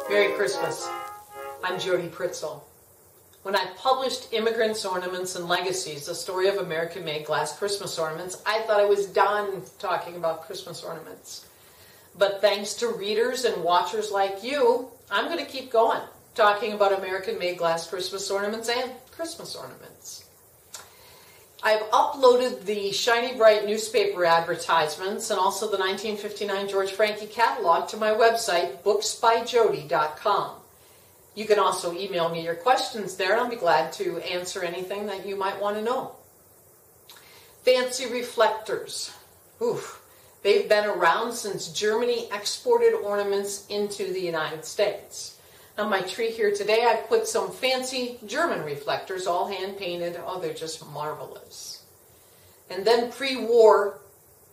Merry Christmas. I'm Jody Pritzel. When I published Immigrants, Ornaments, and Legacies, the story of American-made glass Christmas ornaments, I thought I was done talking about Christmas ornaments. But thanks to readers and watchers like you, I'm going to keep going, talking about American-made glass Christmas ornaments and Christmas ornaments. I've uploaded the Shiny Brite newspaper advertisements and also the 1959 George Franke catalog to my website, booksbyjody.com. You can also email me your questions there, and I'll be glad to answer anything that you might want to know. Fancy reflectors. Oof. They've been around since Germany exported ornaments into the United States. On my tree here today, I've put some fancy German reflectors, all hand-painted. Oh, they're just marvelous. And then pre-war,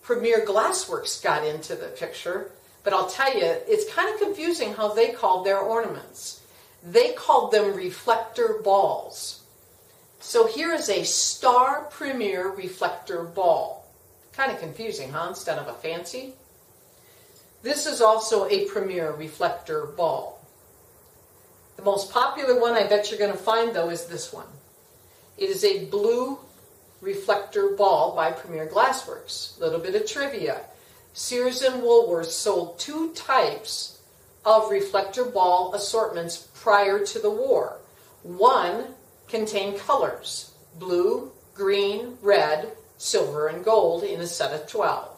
Premier Glassworks got into the picture. But I'll tell you, it's kind of confusing how they called their ornaments. They called them reflector balls. So here is a Star Premier reflector ball. Kind of confusing, huh? Instead of a fancy. This is also a Premier reflector ball. The most popular one I bet you're going to find, though, is this one. It is a blue reflector ball by Premier Glassworks. A little bit of trivia. Sears and Woolworths sold two types of reflector ball assortments prior to the war. One contained colors, blue, green, red, silver, and gold in a set of 12.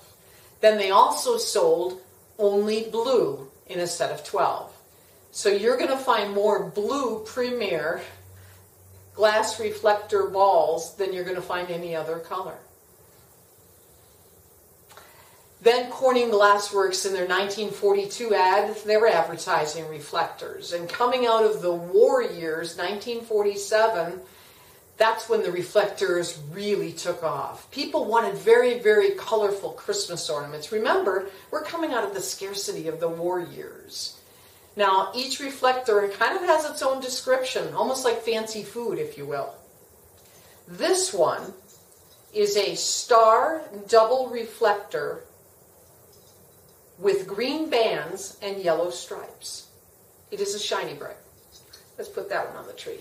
Then they also sold only blue in a set of 12. So you're going to find more blue Premier glass reflector balls than you're going to find any other color. Then Corning Glassworks, in their 1942 ad, they were advertising reflectors. And coming out of the war years, 1947, that's when the reflectors really took off. People wanted very, very colorful Christmas ornaments. Remember, we're coming out of the scarcity of the war years. Now, each reflector kind of has its own description, almost like fancy food, if you will. This one is a star double reflector with green bands and yellow stripes. It is a Shiny Brite. Let's put that one on the tree.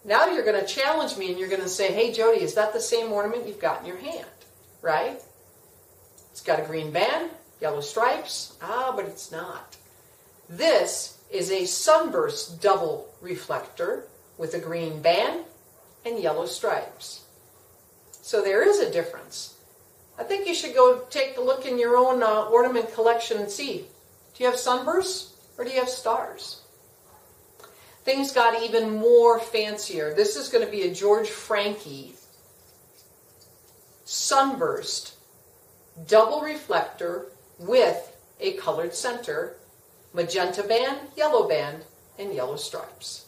Now you're going to challenge me and you're going to say, hey, Jody, is that the same ornament you've got in your hand? Right? It's got a green band, yellow stripes. Ah, but it's not. This is a Sunburst double reflector with a green band and yellow stripes. So there is a difference. I think you should go take a look in your own ornament collection and see. Do you have sunbursts or do you have stars? Things got even more fancier. This is going to be a George Franke Sunburst double reflector with a colored center, magenta band, yellow band, and yellow stripes.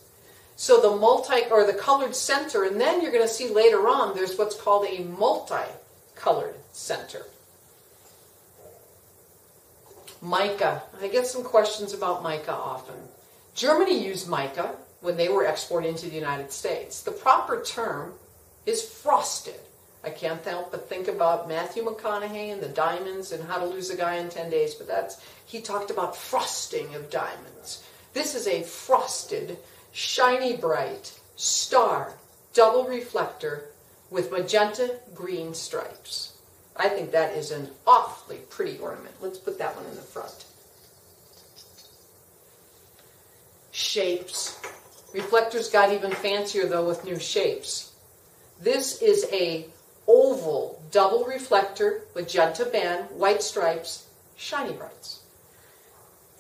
So the colored center, and then you're going to see later on there's what's called a multi-colored center. Mica. I get some questions about mica often. Germany used mica when they were exporting to the United States. The proper term is frosted. I can't help but think about Matthew McConaughey and the diamonds and How to Lose a Guy in 10 Days, but he talked about frosting of diamonds. This is a frosted, Shiny Brite, star, double reflector with magenta green stripes. I think that is an awfully pretty ornament. Let's put that one in the front. Shapes. Reflectors got even fancier, though, with new shapes. This is a oval double reflector, magenta band, white stripes, Shiny Brites.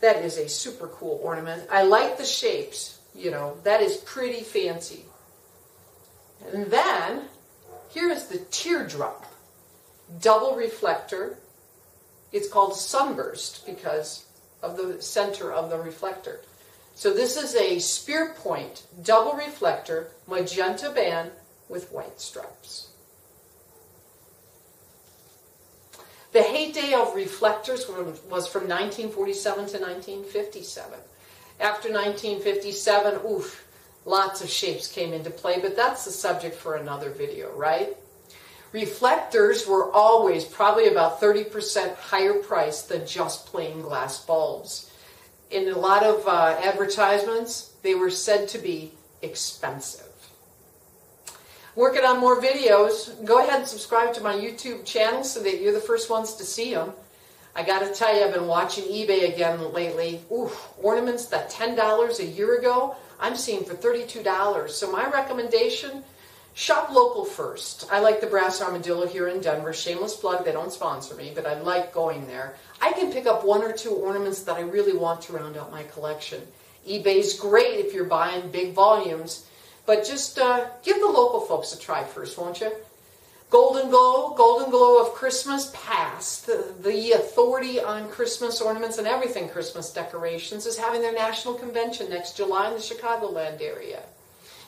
That is a super cool ornament. I like the shapes, you know, that is pretty fancy. And then, here is the Teardrop double reflector. It's called Sunburst because of the center of the reflector. So this is a spear point double reflector, magenta band with white stripes. The heyday of reflectors was from 1947 to 1957. After 1957, lots of shapes came into play, but that's the subject for another video, right? Reflectors were always probably about 30% higher priced than just plain glass bulbs. in a lot of advertisements, they were said to be expensive. Working on more videos. Go ahead and subscribe to my YouTube channel so that you're the first ones to see them. I got to tell you, I've been watching eBay again lately. Ooh, ornaments that $10 a year ago, I'm seeing for $32. So my recommendation, shop local first. I like the Brass Armadillo here in Denver. Shameless plug, they don't sponsor me, but I like going there. I can pick up 1 or 2 ornaments that I really want to round out my collection. eBay's great if you're buying big volumes, but just give the local folks a try first, won't you? Golden Glow of Christmas past. The authority on Christmas ornaments and everything Christmas decorations is having their national convention next July in the Chicagoland area.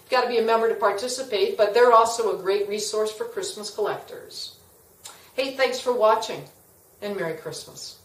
You've got to be a member to participate, but they're also a great resource for Christmas collectors. Hey, thanks for watching, and Merry Christmas.